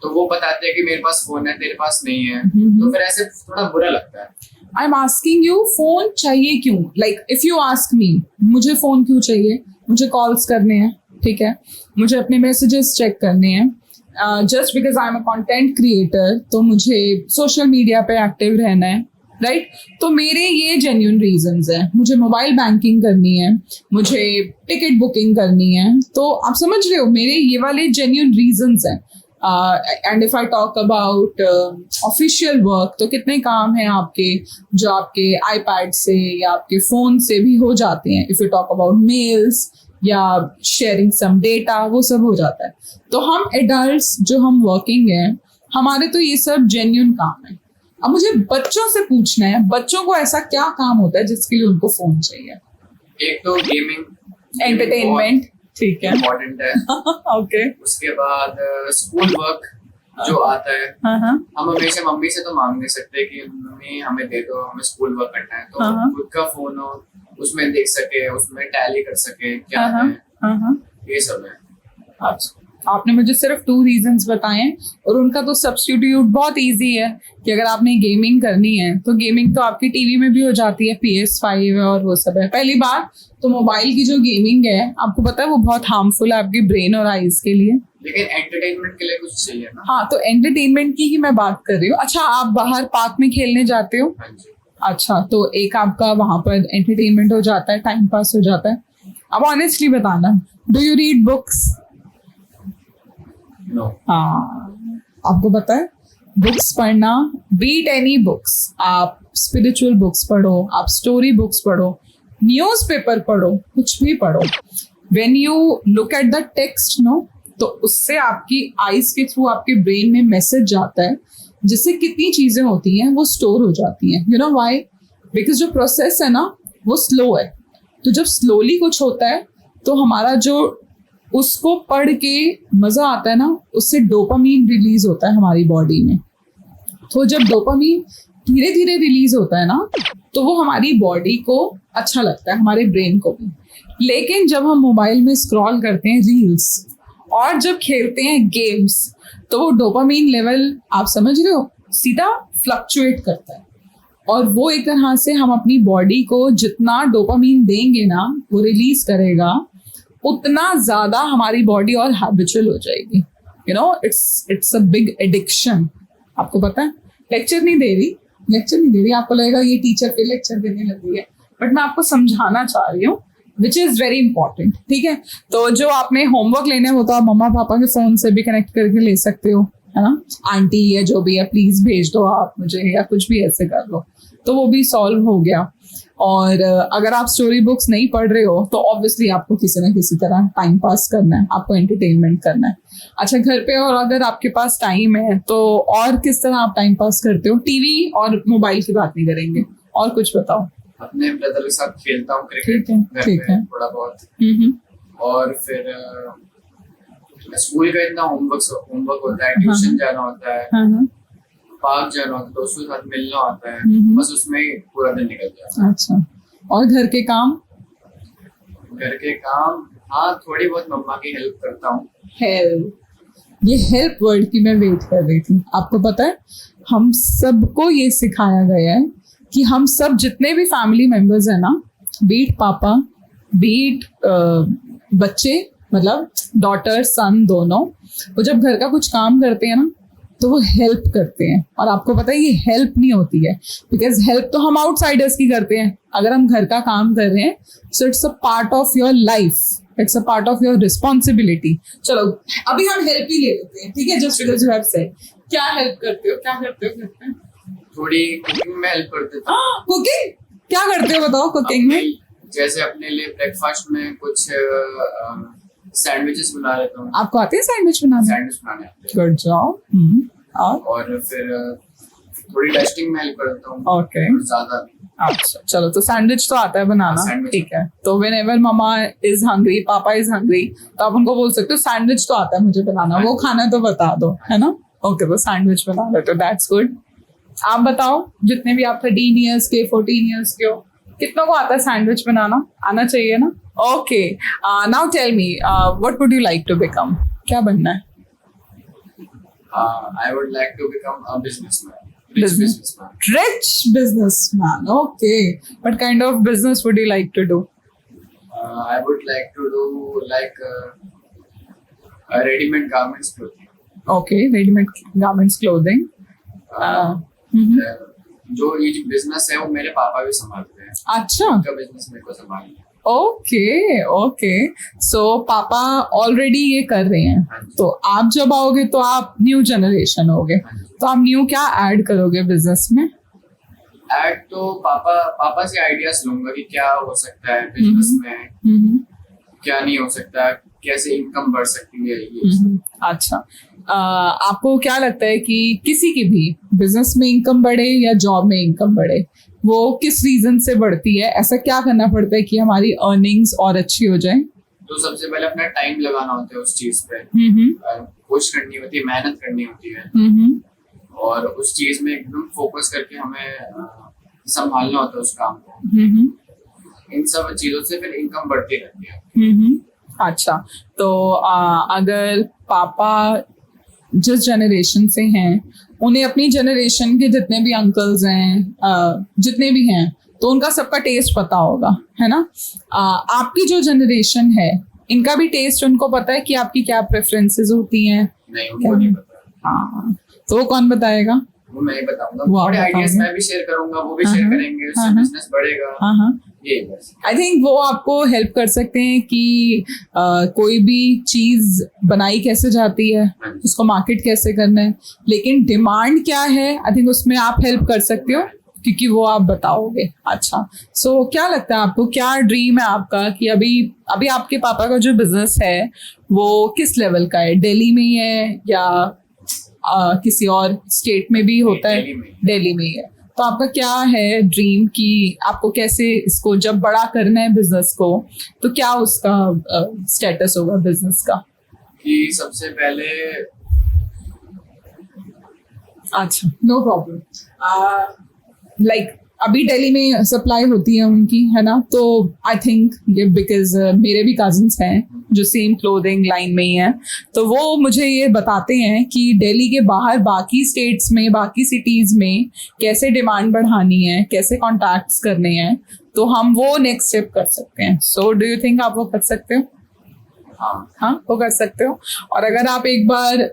तो वो बताते हैं कि मेरे पास फोन है, तेरे पास नहीं है, तो फिर ऐसे थोड़ा बुरा लगता है। I am asking you, phone चाहिए क्यों? Like if you ask me, मुझे फोन क्यों चाहिए? मुझे कॉल्स करने हैं, ठीक है, मुझे अपने मैसेजेस चेक करने हैं, just because I am a content creator, तो मुझे सोशल मीडिया पे एक्टिव रहना है, राइट? तो मेरे ये जेन्युइन रीजंस हैं। मुझे मोबाइल बैंकिंग करनी है, मुझे टिकट बुकिंग करनी है, तो आप समझ रहे हो, मेरे ये वाले जेन्युइन रीजंस हैं। And if I talk about official work, तो कितने काम हैं आपके जो आपके आईपैड से या आपके फोन से भी हो जाते हैं। If you talk about mails या शेयरिंग सम डेटा, वो सब हो जाता है। तो हम एडल्ट्स जो हम वर्किंग हैं, हमारे तो ये सब जेन्युइन काम है। अब मुझे बच्चों से पूछना है, बच्चों को ऐसा क्या काम होता है जिसके लिए उनको फोन चाहिए? एक तो गेमिंग, एंटरटेनमेंट, ठीक है, इम्पोर्टेंट है। ओके। उसके बाद स्कूल वर्क जो आता है, हम हमेशा मम्मी से तो मांग नहीं सकते कि मम्मी हमें दे दो, हमें स्कूल वर्क करना है, तो खुद का फोन हो, उसमें देख सके, उसमें टैली कर सके क्या है, ये सब है। आपने मुझे सिर्फ 2 रीजंस बताए हैं और उनका तो सब्स्टिट्यूट बहुत इजी है कि अगर आपने गेमिंग करनी है तो गेमिंग तो आपकी टीवी में भी हो जाती है, PS5 है और वो सब है। पहली बात तो मोबाइल की जो गेमिंग है आपको पता है वो बहुत हार्मफुल है आपकी ब्रेन और आईज के लिए, लेकिन एंटरटेनमेंट के लिए कुछ चाहिए ना। हाँ तो एंटरटेनमेंट की ही मैं बात कर रही हूँ। अच्छा आप बाहर पार्क में खेलने जाते हो? हाँ जी। अच्छा तो एक आपका वहां पर एंटरटेनमेंट हो जाता है, टाइम पास हो जाता है। अब ऑनेस्टली बताना, do you read books? No. हाँ आपको पता है बुक्स पढ़ना, बीट एनी बुक्स, आप स्पिरिचुअल बुक्स पढ़ो, आप स्टोरी बुक्स पढ़ो, न्यूज़पेपर पढ़ो, कुछ भी पढ़ो, when you look at the text no तो उससे आपकी आईज के थ्रू आपके ब्रेन में मैसेज जाता है जिससे कितनी चीजें होती हैं वो स्टोर हो जाती हैं। You know why? बिकॉज जो प्रोसेस है ना वो स्लो है, तो जब स्लोली कुछ होता है तो हमारा जो उसको पढ़ के मजा आता है ना उससे डोपामीन रिलीज होता है हमारी बॉडी में। तो जब डोपामीन धीरे धीरे रिलीज होता है ना तो वो हमारी बॉडी को अच्छा लगता है, हमारे ब्रेन को भी। लेकिन जब हम मोबाइल में स्क्रॉल करते हैं रील्स और जब खेलते हैं गेम्स तो वो डोपामीन लेवल आप समझ रहे हो सीधा फ्लक्चुएट करता है और वो एक तरह से हम अपनी बॉडी को जितना डोपामीन देंगे ना वो रिलीज करेगा उतना ज्यादा हमारी बॉडी और हैबिचुअल हो जाएगी। You know it's a big addiction. आपको पता है लेक्चर नहीं दे रही, आपको लगेगा ये टीचर पे लेक्चर देने लगी है, बट मैं आपको समझाना चाह रही हूँ विच इज वेरी इंपॉर्टेंट। ठीक है, तो जो आपने होमवर्क लेने हो तो आप मम्मा पापा के फोन से भी कनेक्ट करके ले सकते हो, है ना। आंटी या जो भी है प्लीज भेज दो आप मुझे, या कुछ भी ऐसे कर लो तो वो भी सॉल्व हो गया। और अगर आप स्टोरी बुक्स नहीं पढ़ रहे हो तो ऑब्वियसली आपको किसी ना किसी तरह टाइम पास करना है, आपको एंटरटेनमेंट करना है। अच्छा घर पे और अगर आपके पास टाइम है तो और किस तरह आप टाइम पास करते हो? टीवी और मोबाइल की बात नहीं करेंगे, और कुछ बताओ। अपने ब्रदर के साथ खेलता हूँ क्रिकेट, ठीक है थोड़ा बहुत। और फिर स्कूल का इतना होमवर्क होता है, ट्यूशन जाना होता है, पार्क जाना होता है, दोस्तों के साथ मिलना होता है, बस उसमें ही पूरा दिन निकल जाता है। अच्छा, और घर के काम? हाँ थोड़ी बहुत मम्मा की हेल्प करता हूँ। हेल्प, ये हेल्प वर्ड की मैं वेट कर रही थी। आपको पता है हम सबको ये सिखाया गया है कि हम सब जितने भी फैमिली मेंबर्स हैं ना, बीट पापा बीट बच्चे, मतलब डॉटर सन दोनों, वो जब घर का कुछ काम करते हैं ना तो वो हेल्प करते हैं। और आपको पता है ये हेल्प नहीं होती है, बिकॉज हेल्प तो हम आउटसाइडर्स की करते हैं। अगर हम घर का काम कर रहे हैं so it's a part of your life, it's a part of your responsibility. चलो अभी हम हेल्प ही ले लेते हैं, ठीक है, just because you have said. क्या हेल्प करते हो, क्या करते हो घर में? थोड़ी कुकिंग में हेल्प कर देता हूँ। कुकिंग क्या करते हो बताओ कुकिंग में? जैसे अपने लिए ब्रेकफास्ट में कुछ सैंडविचेस बना लेता हूँ। आपको आते हैं सैंडविच बनाने? सैंडविच बनाने आते हैं। Good job. और फिर थोड़ी डस्टिंग में हेल्प कर देता हूँ। ओके, ज्यादा नहीं। अच्छा चलो, तो सैंडविच तो आता है बनाना, सैंडविच। ठीक है। तो व्हेनेवर मम्मा इज हंग्री, पापा इज हंग्री, तो आप उनको बोल सकते हो सैंडविच तो आता है मुझे बनाना, वो खाना तो बता दो, है ना। ओके, तो सैंडविच बना लो, तो दैट्स गुड। आप बताओ, जितने भी आप 13 ईयर्स के 14 ईयर्स के हो, कितनों को आता है सैंडविच बनाना? आना चाहिए ना। Okay, now tell me what would you like to become? क्या बनना है? I would like to become a businessman. Rich businessman. Okay. What kind of business would you like to do? I would like to do like a ready-made garments clothing. Okay, ready-made garments clothing. जो ये जो बिजनेस है वो मेरे पापा भी संभालते हैं। अच्छा, उनका बिजनेस मेरे को संभालना है। ओके, सो पापा ऑलरेडी ये कर रहे हैं, तो आप जब आओगे तो आप न्यू जनरेशन होगे, तो आप न्यू क्या ऐड करोगे बिजनेस में? ऐड तो पापा से आइडियाज लूंगा कि क्या हो सकता है बिजनेस में, क्या नहीं हो सकता, कैसे इनकम बढ़ सकती है ये। अच्छा, आपको क्या लगता है कि किसी की भी बिजनेस में इनकम बढ़े या जॉब में इनकम बढ़े, वो किस रीजन से बढ़ती है? ऐसा क्या करना पड़ता है कि हमारी अर्निंग्स और अच्छी हो जाए? तो सबसे पहले अपना टाइम लगाना होता है उस चीज पे, कोशिश करनी होती है, मेहनत करनी होती है, और उस चीज में एकदम फोकस करके हमें संभालना होता है उस काम को। इन सब चीजों से फिर इनकम बढ़ती रहती है। अच्छा, तो अगर पापा जिस जनरेशन से हैं, उन्हें अपनी जनरेशन के जितने भी अंकल्स हैं, जितने भी हैं, तो उनका सबका टेस्ट पता होगा, है ना? आपकी जो जनरेशन है, इनका भी टेस्ट उनको पता है कि आपकी क्या प्रेफरेंसेस होती हैं? नहीं, उनको नहीं पता। हाँ, तो वो कौन बताएगा? वो मैं ही बताऊंगा, वो आप थोड़े आइडियाज बताओगे। मैं भी शेयर करूंगा, वो भी शेयर हाँ, करेंगे, उससे हाँ, बिजनेस बढ़ेगा। हाँ हाँ, ये बस। आई थिंक वो आपको हेल्प कर सकते हैं कि कोई भी चीज बनाई कैसे जाती है, उसको मार्केट कैसे करना है, लेकिन डिमांड क्या है, आई थिंक उसमें आप हेल्प कर सकते हो क्योंकि वो आप बताओगे। अच्छा, सो क्या लगता है आपको, क्या ड्रीम है आपका कि अभी अभी आपके पापा का जो बिजनेस है वो किस लेवल का है? दिल्ली में ही है या किसी और स्टेट में भी होता है? दिल्ली में। दिल्ली में ही है। तो आपका क्या है ड्रीम कि आपको कैसे इसको जब बड़ा करना है बिजनेस को, तो क्या उसका स्टेटस होगा बिजनेस का? कि सबसे पहले अच्छा, नो प्रॉब्लम। लाइक अभी दिल्ली में सप्लाई होती है उनकी, है ना? तो आई थिंक ये बिकॉज मेरे भी कजिन्स हैं जो सेम क्लोथिंग लाइन में ही हैं, तो वो मुझे ये बताते हैं कि दिल्ली के बाहर बाकी स्टेट्स में, बाकी सिटीज़ में कैसे डिमांड बढ़ानी है, कैसे कॉन्टैक्ट्स करने हैं, तो हम वो नेक्स्ट स्टेप कर सकते हैं। सो डू यू थिंक आप वो कर सकते हो? हाँ, वो कर सकते हो। और अगर आप एक बार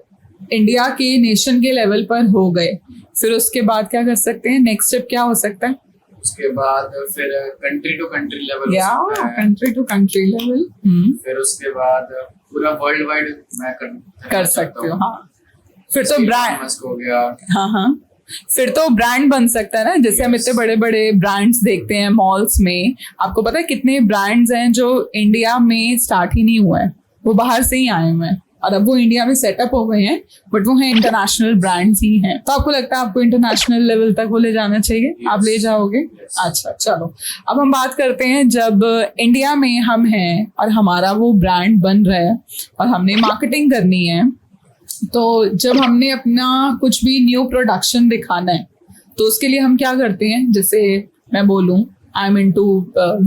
इंडिया के नेशन के लेवल पर हो गए, फिर उसके बाद क्या कर सकते हैं? नेक्स्ट स्टेप क्या हो सकता है? उसके बाद फिर कंट्री टू कंट्री लेवल या कंट्री टू कंट्री लेवल, फिर उसके बाद पूरा वर्ल्ड वाइड मैं कर सकते हो। हाँ, फिर तो ब्रांड हो गया। हाँ हाँ, फिर तो ब्रांड बन सकता है ना। जैसे हम इतने बड़े बड़े ब्रांड्स देखते हैं मॉल्स में, आपको पता है कितने ब्रांड्स हैं जो इंडिया में स्टार्ट ही नहीं हुआ है, वो बाहर से ही आए हुए हैं और अब वो इंडिया में सेटअप हो गए हैं, बट वो हैं इंटरनेशनल ब्रांड्स ही हैं। तो आपको लगता है आपको इंटरनेशनल लेवल तक वो ले जाना चाहिए? आप ले जाओगे? अच्छा, चलो अब हम बात करते हैं, जब इंडिया में हम हैं और हमारा वो ब्रांड बन रहा है और हमने मार्केटिंग करनी है, तो जब हमने अपना कुछ भी न्यू प्रोडक्शन दिखाना है, तो उसके लिए हम क्या करते हैं? जैसे मैं बोलूँ, I am into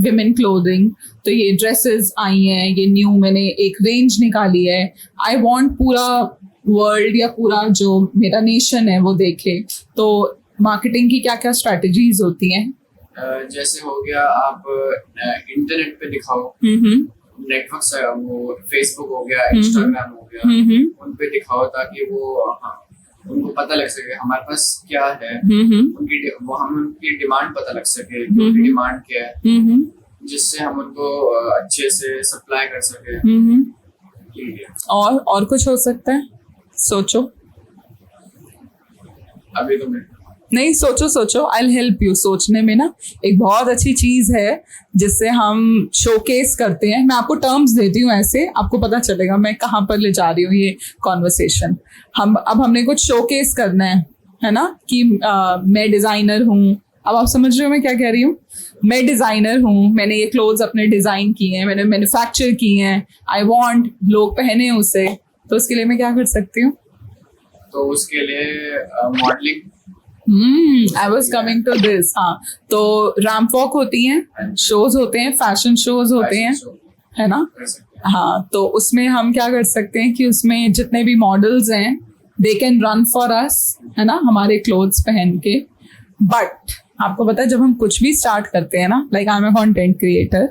women clothing, तो ये ड्रेसेस आई हैं, ये न्यू मैंने एक रेंज निकाली है, आई वांट पूरा वर्ल्ड या पूरा जो मेरा नेशन है वो देखे, तो मार्केटिंग की क्या क्या स्ट्रैटेजीज होती हैं? जैसे हो गया, आप इंटरनेट पे दिखाओ, नेटवर्क से, वो फेसबुक हो गया, इंस्टाग्राम हो गया, उन पे दिखाओ ताकि वो, हाँ, उनको पता लग सके हमारे पास क्या है, उनकी डिमांड पता लग सके कि उनकी डिमांड क्या है, जिससे हम उनको अच्छे से सप्लाई कर सके। और कुछ हो सकता है? सोचो। अभी तो मैं नहीं, सोचो, आई विल हेल्प यू। सोचने में ना एक बहुत अच्छी चीज है जिससे हम शोकेस करते हैं। मैं आपको टर्म्स देती हूँ, ऐसे आपको पता चलेगा मैं कहाँ पर ले जा रही हूँ ये कॉन्वर्सेशन। हमने कुछ शोकेस करना है ना, कि मैं डिजाइनर हूँ। अब आप समझ रहे हो मैं क्या कह रही हूँ? मैं डिजाइनर हूँ, मैंने ये क्लोथ्स अपने डिजाइन किए हैं, मैंने मैन्युफैक्चर किए हैं, आई वांट लोग पहने उसे, तो उसके लिए मैं क्या कर सकती हूँ? तो उसके लिए modelling, I was coming to this. हाँ, तो रैंप वॉक होती हैं, शोज होते हैं, फैशन शोज होते हैं, है ना? हाँ, तो उसमें हम क्या कर सकते हैं कि उसमें जितने भी मॉडल्स हैं, they can run for us, है ना, हमारे क्लोथ्स पहन के। बट आपको पता है जब हम कुछ भी स्टार्ट करते हैं ना, like I am a content creator,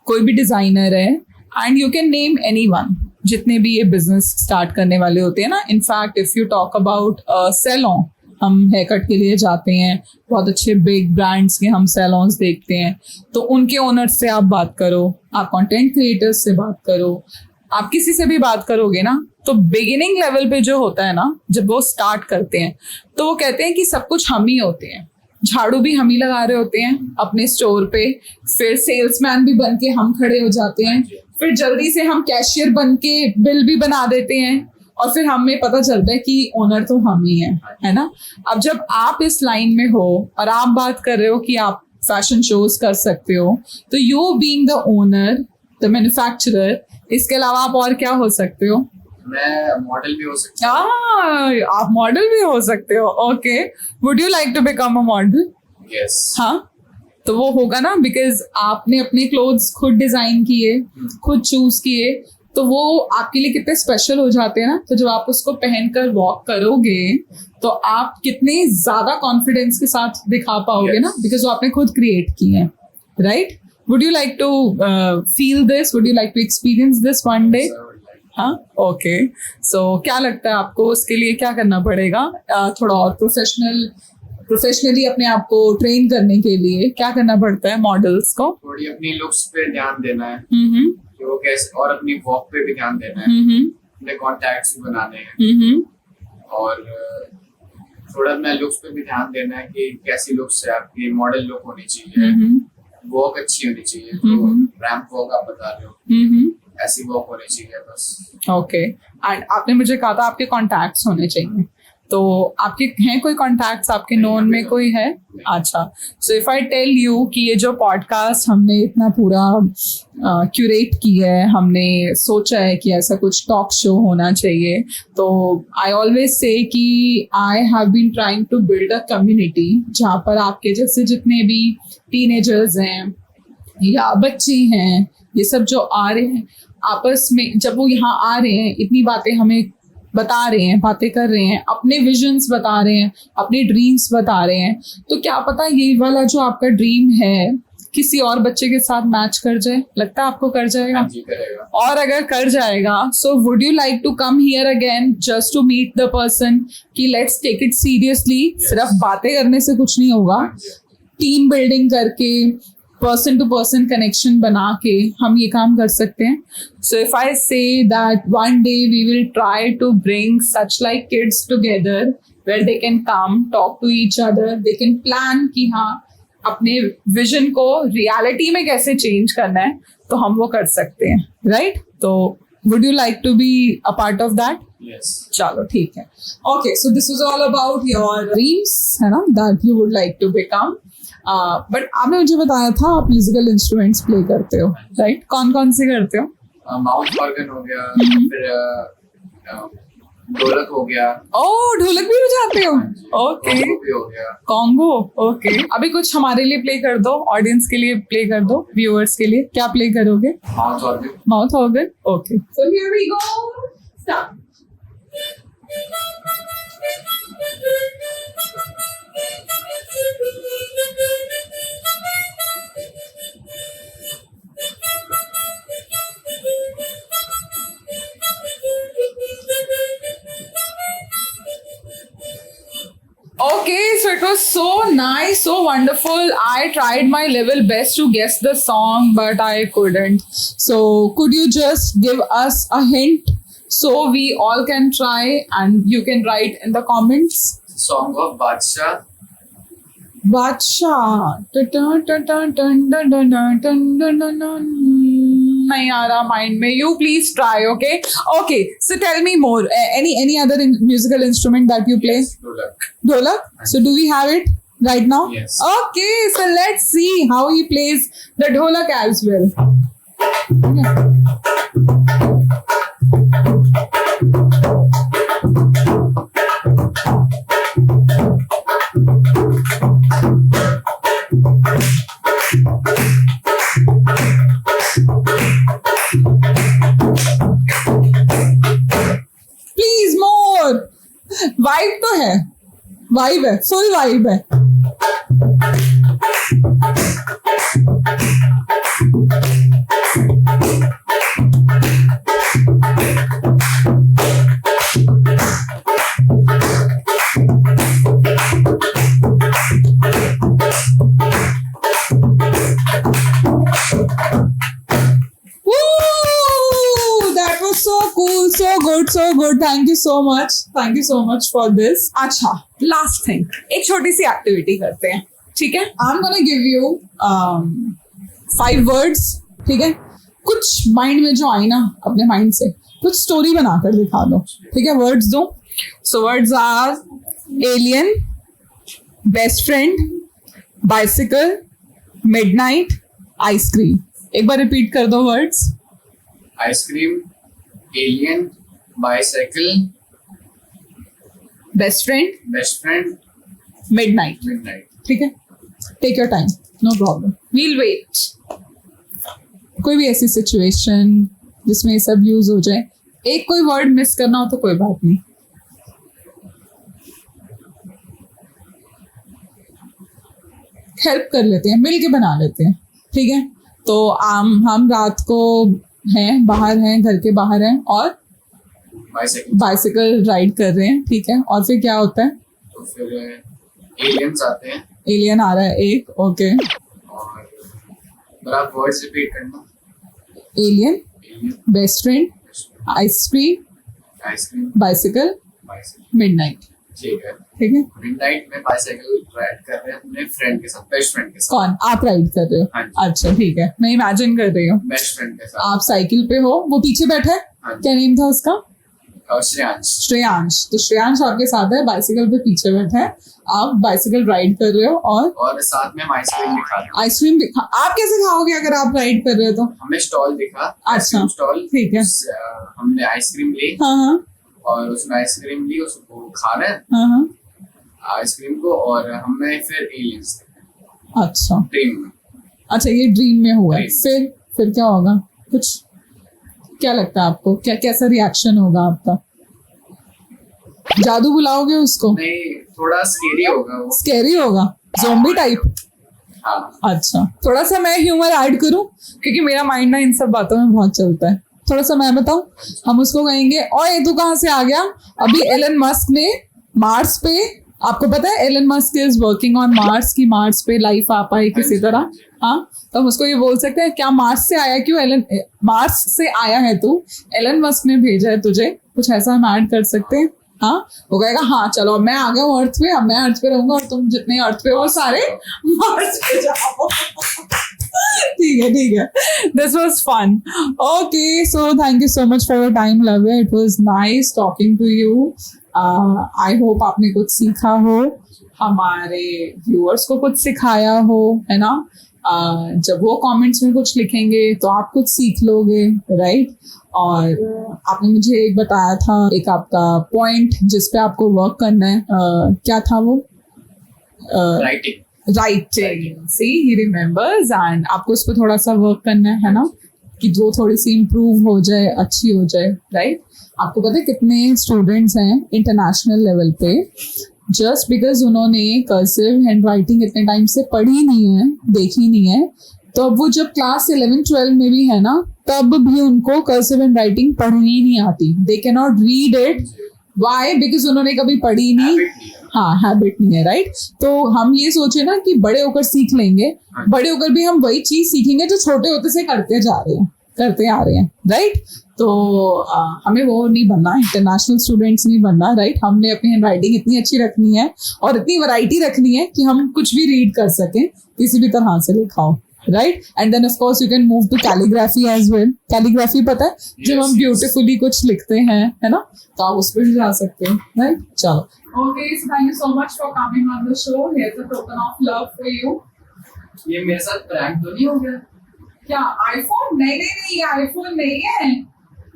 कोई भी डिजाइनर है, and you can name anyone, जितने भी ये बिजनेस स्टार्ट करने वाले होते हैं ना। In fact if you talk about salon, हम हेयर कट के लिए जाते हैं, बहुत अच्छे बिग ब्रांड्स के हम सैलून्स देखते हैं, तो उनके ओनर से आप बात करो, आप कंटेंट क्रिएटर्स से बात करो, आप किसी से भी बात करोगे ना, तो बिगिनिंग लेवल पे जो होता है ना, जब वो स्टार्ट करते हैं, तो वो कहते हैं कि सब कुछ हम ही होते हैं, झाड़ू भी हम ही लगा रहे होते हैं अपने स्टोर पे, फिर सेल्समैन भी बन के हम खड़े हो जाते हैं, फिर जल्दी से हम कैशियर बन के बिल भी बना देते हैं, और फिर हमें पता चलता है कि ओनर तो हम ही हैं, है ना? अब जब आप इस लाइन में हो और आप बात कर रहे हो कि आप फैशन शोज कर सकते हो, तो you being the owner, the manufacturer, इसके अलावा आप और क्या हो सकते हो? मैं मॉडल भी हो सकता हूँ। आप मॉडल भी हो सकते हो। Okay, would you like to become a model? Yes. हाँ, तो वो होगा ना, बिकॉज आपने अपने क्लोथ्स खुद डिजाइन किए, खुद चूज किए, तो वो आपके लिए कितने स्पेशल हो जाते हैं ना। तो जब आप उसको पहनकर वॉक करोगे तो आप कितने ज्यादा कॉन्फिडेंस के साथ दिखा पाओगे ना, बिकॉज वो आपने खुद क्रिएट किए हैं, right? Would you like to feel this? Would you like to experience this one day? हाँ, ओके। सो क्या लगता है आपको उसके लिए क्या करना पड़ेगा? थोड़ा और प्रोफेशनली अपने आप को ट्रेन करने के लिए क्या करना पड़ता है मॉडल्स को? थोड़ी अपनी लुक्स पे ध्यान देना है हम्म, कि वो कैसे, और अपनी वॉक पे भी ध्यान देना है, हम्म, अपने कॉन्टैक्ट्स भी बनाने हैं, हम्म, और थोड़ा अपने लुक्स पे भी ध्यान देना है कि कैसी लुक्स है आपकी, मॉडल लुक होनी चाहिए, हम्म, वॉक अच्छी होनी चाहिए, जो रैंप वॉक आप बता रहे हो ऐसी वॉक होनी चाहिए बस। ओके। एंड आपने मुझे कहा था आपके कॉन्टैक्ट्स होने चाहिए, तो आपके हैं कोई कॉन्टैक्ट्स आपके नोन में कोई है? अच्छा। So if I tell you कि ये जो पॉडकास्ट हमने इतना पूरा क्यूरेट किया है, हमने सोचा है कि ऐसा कुछ टॉक शो होना चाहिए, तो आई ऑलवेज से कि I have been trying to build a community जहाँ पर आपके जैसे जितने भी टीनेजर्स हैं या बच्चे हैं, ये सब जो आ रहे हैं आपस में, जब वो यहाँ आ रहे हैं इतनी बातें हमें बता रहे हैं, बातें कर रहे हैं, अपने विजन्स बता रहे हैं, अपने ड्रीम्स बता रहे हैं, तो क्या पता ये वाला जो आपका ड्रीम है किसी और बच्चे के साथ मैच कर जाए। लगता है आपको कर जाएगा? जी करेगा। और अगर कर जाएगा, so would you like to come here again just to meet the person कि लेट्स टेक इट सीरियसली? सिर्फ बातें करने से कुछ नहीं होगा, टीम बिल्डिंग करके, पर्सन टू पर्सन कनेक्शन बना के हम ये काम कर सकते हैं। सो if I say that one day we will try to bring such like kids together where they can come talk to each other, they can plan कि हाँ अपने विजन को रियलिटी में कैसे चेंज करना है, तो हम वो कर सकते हैं, राइट? तो would you like to be a part of that? Yes. चलो ठीक है। Okay, so this was all about your dreams, है ना, that you would like to become. But आपने मुझे बताया था आप म्यूजिकल इंस्ट्रूमेंट्स प्ले करते हो, राइट? कौन कौन से करते हो? माउथ ऑर्गन हो गया, फिर ढोलक हो गया। ओह, ढोलक भी बजाते हो? ओके। कॉन्गो भी हो गया। Congo, okay. अभी कुछ हमारे लिए प्ले कर दो, ऑडियंस के लिए प्ले कर दो, व्यूअर्स के लिए। क्या प्ले करोगे? Mouth organ. Mouth organ, okay. So here we go, start. Okay, so it was so nice, so wonderful. I tried my level best to guess the song, but I couldn't. So, could you just give us a hint so we all can try and you can write in the comments? Song of Badshah. नहीं आ रहा माइंड में. You please try, okay? Okay, so tell me more. Any other musical instrument that you play? Dholak. Dholak? So do we have it right now? Yes. Okay, so let's see how he plays the dholak as well. Please more. Vibe तो है, वाइब है, फुल वाइब है. That was so cool, so good. Thank you so much for this. अच्छा, last thing, एक छोटी सी एक्टिविटी करते हैं, ठीक है? I'm gonna give you 5 words, ठीक है? कुछ माइंड में जो आई ना, अपने माइंड से कुछ स्टोरी बनाकर दिखा दो, ठीक है? वर्ड्स दो. So words are alien, best friend, bicycle, midnight, ice cream. एक बार रिपीट कर दो words. Ice cream, alien, bicycle, best friend, best friend, midnight. Midnight. ठीक है, take your time, no problem, we'll wait. कोई भी ऐसी सिचुएशन जिसमें ये सब यूज हो जाए, एक कोई वर्ड मिस करना हो तो कोई बात नहीं। हेल्प कर लेते हैं, मिल के बना लेते हैं, ठीक है। तो हम रात को हैं, बाहर हैं, घर के बाहर हैं और बाइसिकल राइड कर रहे हैं, ठीक है। और फिर क्या होता है? तो फिर एलियंस आते हैं। एलियन आ रहा है एक, ओके। और आप वर्ड्स रिपीट करना। Alien, best friend, ice cream, bicycle, midnight. ठीक है, ठीक है। मिडनाइट में बाइसाइकिल राइड कर रहे हैं अपने फ्रेंड के साथ, बेस्ट फ्रेंड के साथ। कौन? आप राइड कर रहे हो? हाँ जी। अच्छा, ठीक है, मैं इमेजिन कर रही हूँ बेस्ट फ्रेंड के साथ आप साइकिल पे हो, वो पीछे बैठा है, हाँ जी। क्या नेम था उसका? और श्रेयांश। श्रेयांश। तो श्रेयांश आपके साथ है, बाइसिकल पे पीछे बैठा है, आप बाइसिकल राइड कर रहे हो और साथ में हम आइसक्रीम भी खा रहे हैं। आइसक्रीम भी आप कैसे खाओगे अगर आप राइड कर रहे हो तो? हमें स्टॉल दिखा, अच्छा, स्टॉल, ठीक है। हमने आइसक्रीम ली हाँ हाँ और उसमें आइसक्रीम ली, उसको खा रहे हैं हाँ हाँ। आइसक्रीम को, और हमें फिर एलियंस दिखे अच्छा ड्रीम में। अच्छा, ये ड्रीम में हुआ है। ड्रीम। फिर क्या होगा? कुछ क्या लगता है आपको, क्या कैसा रिएक्शन होगा आपका? जादू बुलाओगे उसको? नहीं, थोड़ा स्केरी होगा वो। स्कैरी होगा, ज़ॉम्बी टाइप? हाँ। अच्छा, थोड़ा सा मैं ह्यूमर ऐड करूं क्योंकि मेरा माइंड ना इन सब बातों में बहुत चलता है। थोड़ा सा मैं बताऊं, हम उसको कहेंगे ओए तू कहाँ से आ गया? अभी एलन मस्क ने मार्स पे, आपको पता है Elon Musk is working on Mars, की मार्स पे लाइफ आ पाए किसी तरह। हाँ, तो हम उसको ये बोल सकते हैं, क्या मार्स से आया? क्यों एलन मार्स से आया है तू? एलन मस्क ने भेजा है तुझे, कुछ ऐसा हम ऐड कर सकते हैं। हाँ, वो कहेगा हाँ चलो अब मैं आ गया हूँ अर्थ पे, अब मैं अर्थ पे रहूंगा और तुम जितने अर्थ पे हो सारे मार्स पे जाओ। ठीक है ठीक है, this was fun. Okay, so thank you so much for your time love, it was nice talking to you. I hope आपने कुछ सीखा हो, हमारे व्यूअर्स को कुछ सिखाया हो, है ना। जब वो कमेंट्स में कुछ लिखेंगे तो आप कुछ सीख लोगे, राइट। और आपने मुझे एक बताया था, एक आपका पॉइंट जिस पे आपको वर्क करना है, क्या था वो? Writing. See he remembers, and आपको उस पर थोड़ा सा वर्क करना है ना, कि वो थोड़ी सी इम्प्रूव हो जाए, अच्छी हो जाए, राइट। आपको पता है कितने स्टूडेंट्स हैं इंटरनेशनल लेवल पे, जस्ट बिकॉज उन्होंने कर्सिव हैंड राइटिंग इतने टाइम से पढ़ी नहीं है, देखी नहीं है, तो अब वो जब क्लास 11-12 में भी है ना, तब भी उनको कर्सिव हैंड राइटिंग पढ़नी नहीं आती। They can not read it, why? Because उन्होंने कभी पढ़ी नहीं। हाँ, हैबिट नहीं है, राइट। तो हम ये सोचे ना कि बड़े होकर सीख लेंगे, बड़े होकर भी हम वही चीज सीखेंगे जो छोटे होते से करते आ रहे हैं, राइट। तो हमें वो नहीं बनना, इंटरनेशनल स्टूडेंट्स नहीं बनना, राइट। हमने अपनी हैंड राइटिंग इतनी अच्छी रखनी है और इतनी वैरायटी रखनी है कि हम कुछ भी रीड कर सकें, किसी भी तरह से लिखाओ, right. And then of course you can move to calligraphy as well. Calligraphy पता है, जब हम ब्यूटीफुली कुछ लिखते हैं, है ना, तो आप उस पर भी जा सकते हैं, राइट। चलो, okay, so thank you so much for coming on the show. Here's a token of love for you. ये मेरे साथ प्रैंक तो नहीं हो गया? क्या आईफोन? नहीं, ये आईफोन नहीं है।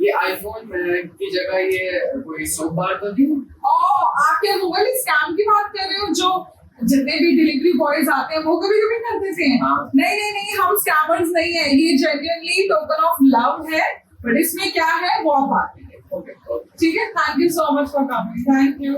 ये आईफोन की जगह ये कोई सोप बार तो नहीं? आप क्या गूगल स्कैम की बात कर रहे हो? जो जितने भी डिलीवरी बॉयज आते हैं वो कभी कभी करते थे। हाँ। नहीं, हम स्कैमर्स नहीं है, ये जेन्युइनली टोकन ऑफ लव है, बट इसमें क्या है वो आप बात करेंगे। ठीक है, thank you so much for coming, thank you.